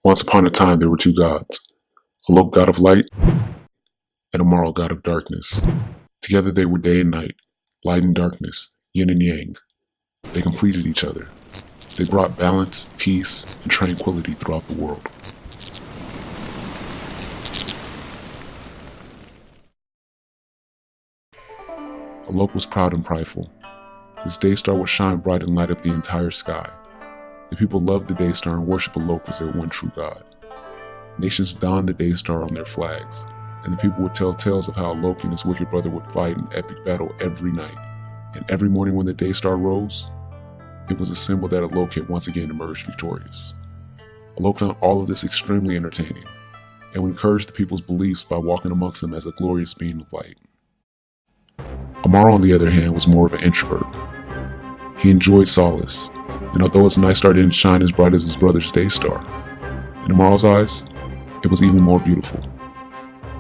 Once upon a time there were two gods, Alok God of light and Amaro God of darkness. Together they were day and night, light and darkness, yin and yang. They completed each other. They brought balance, peace, and tranquility throughout the world. Alok was proud and prideful. His day star would shine bright and light up the entire sky. The people loved the day star and worshiped Alok as their one true god. Nations donned the day star on their flags, and the people would tell tales of how Alok and his wicked brother would fight an epic battle every night. And every morning when the day star rose, it was a symbol that Alok had once again emerged victorious. Alok found all of this extremely entertaining, and would encourage the people's beliefs by walking amongst them as a glorious being of light. Amaro, on the other hand, was more of an introvert. He enjoyed solace, and although his night star didn't shine as bright as his brother's day star, in Amaro's eyes, it was even more beautiful.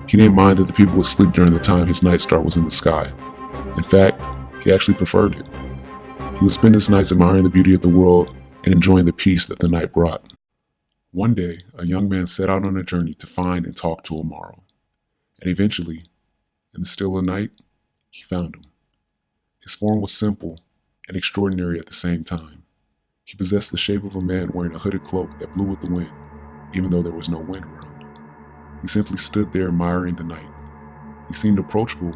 He didn't mind that the people would sleep during the time his night star was in the sky. In fact, he actually preferred it. He would spend his nights admiring the beauty of the world and enjoying the peace that the night brought. One day, a young man set out on a journey to find and talk to Amaro. And eventually, in the still of night, he found him. His form was simple and extraordinary at the same time. He possessed the shape of a man wearing a hooded cloak that blew with the wind, even though there was no wind around. He simply stood there admiring the night. He seemed approachable,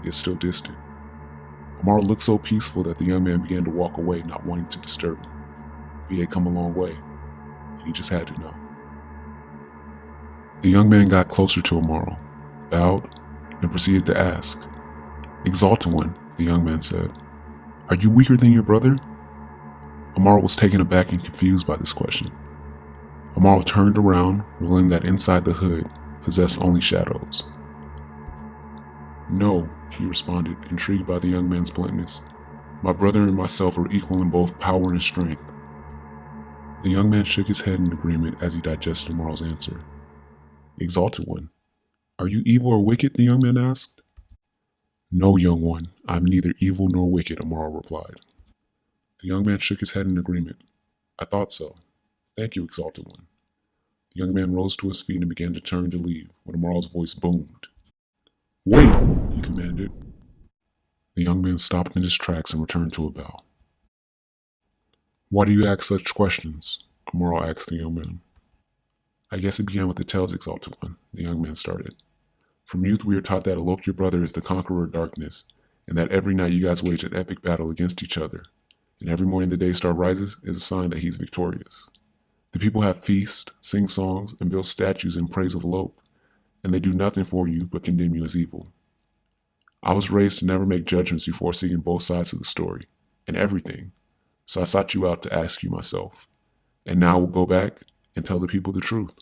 yet still distant. Amaro looked so peaceful that the young man began to walk away, not wanting to disturb him. He had come a long way, and he just had to know. The young man got closer to Amaro, bowed, and proceeded to ask. "Exalted One," the young man said, "are you weaker than your brother?" Amaro was taken aback and confused by this question. Amaro turned around, revealing that inside the hood possessed only shadows. "No," he responded, intrigued by the young man's bluntness. "My brother and myself are equal in both power and strength." The young man shook his head in agreement as he digested Amaro's answer. "Exalted One, are you evil or wicked?" the young man asked. "No, young one, I'm neither evil nor wicked," Amaro replied. The young man shook his head in agreement. "I thought so. Thank you, Exalted One." The young man rose to his feet and began to turn to leave when Amaro's voice boomed. "Wait!" he commanded. The young man stopped in his tracks and returned to a bow. "Why do you ask such questions?" Amaro asked the young man. "I guess it began with the tales, Exalted One," the young man started. "From youth we are taught that Alok, your brother, is the conqueror of darkness, and that every night you guys wage an epic battle against each other, and every morning the day star rises is a sign that he's victorious. The people have feasts, sing songs, and build statues in praise of Alok, and they do nothing for you but condemn you as evil. I was raised to never make judgments before seeing both sides of the story, and everything, so I sought you out to ask you myself, and now I will go back and tell the people the truth."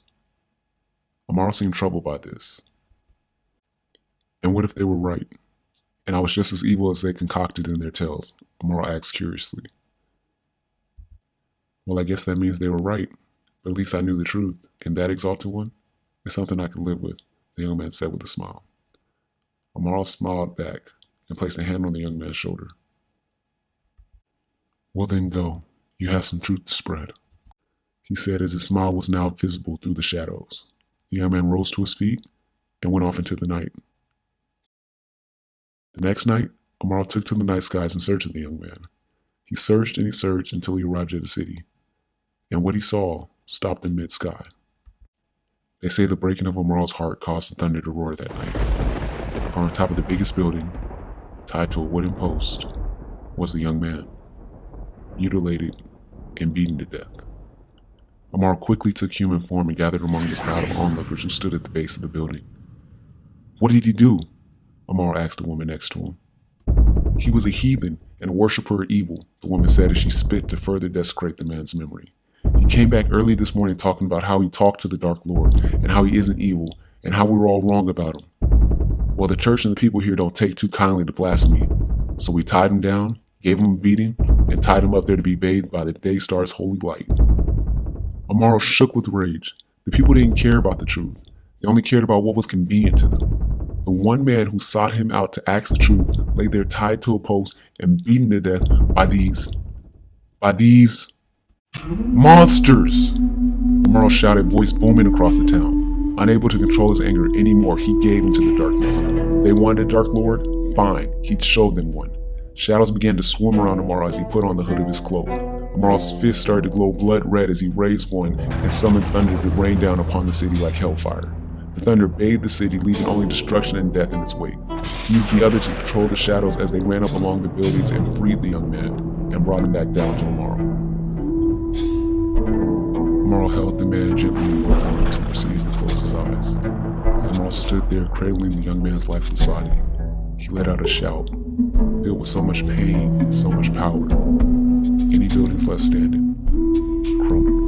Amaro seemed troubled by this. "And what if they were right, and I was just as evil as they concocted in their tales?" Amaro asked curiously. "Well, I guess that means they were right, but at least I knew the truth, and that, Exalted One, is something I can live with," the young man said with a smile. Amaro smiled back and placed a hand on the young man's shoulder. "Well then go, you have some truth to spread," he said as his smile was now visible through the shadows. The young man rose to his feet and went off into the night. The next night, Amaro took to the night skies in search of the young man. He searched and he searched until he arrived at a city, and what he saw stopped in mid-sky. They say the breaking of Amaro's heart caused the thunder to roar that night. For on top of the biggest building, tied to a wooden post, was the young man, mutilated and beaten to death. Amaro quickly took human form and gathered among the crowd of onlookers who stood at the base of the building. "What did he do?" Amaro asked the woman next to him. "He was a heathen and a worshiper of evil," the woman said as she spit to further desecrate the man's memory. "He came back early this morning talking about how he talked to the Dark Lord and how he isn't evil and how we were all wrong about him. Well, the church and the people here don't take too kindly to blasphemy, so we tied him down, gave him a beating, and tied him up there to be bathed by the day star's holy light." Amaro shook with rage. The people didn't care about the truth. They only cared about what was convenient to them. The one man who sought him out to ask the truth lay there tied to a post and beaten to death by these monsters. Amaro shouted, voice booming across the town. Unable to control his anger anymore, he gave into the darkness. If they wanted a Dark Lord, fine, he'd show them one. Shadows began to swim around Amaro as he put on the hood of his cloak. Amaro's fist started to glow blood red as he raised one and summoned thunder to rain down upon the city like hellfire. The thunder bathed the city, leaving only destruction and death in its wake. He used the other to control the shadows as they ran up along the buildings and freed the young man and brought him back down to Amaro. Amaro held the man gently in both arms and proceeded to close his eyes. As Amaro stood there cradling the young man's lifeless body, he let out a shout, filled with so much pain and so much power. Any buildings left standing crumbled.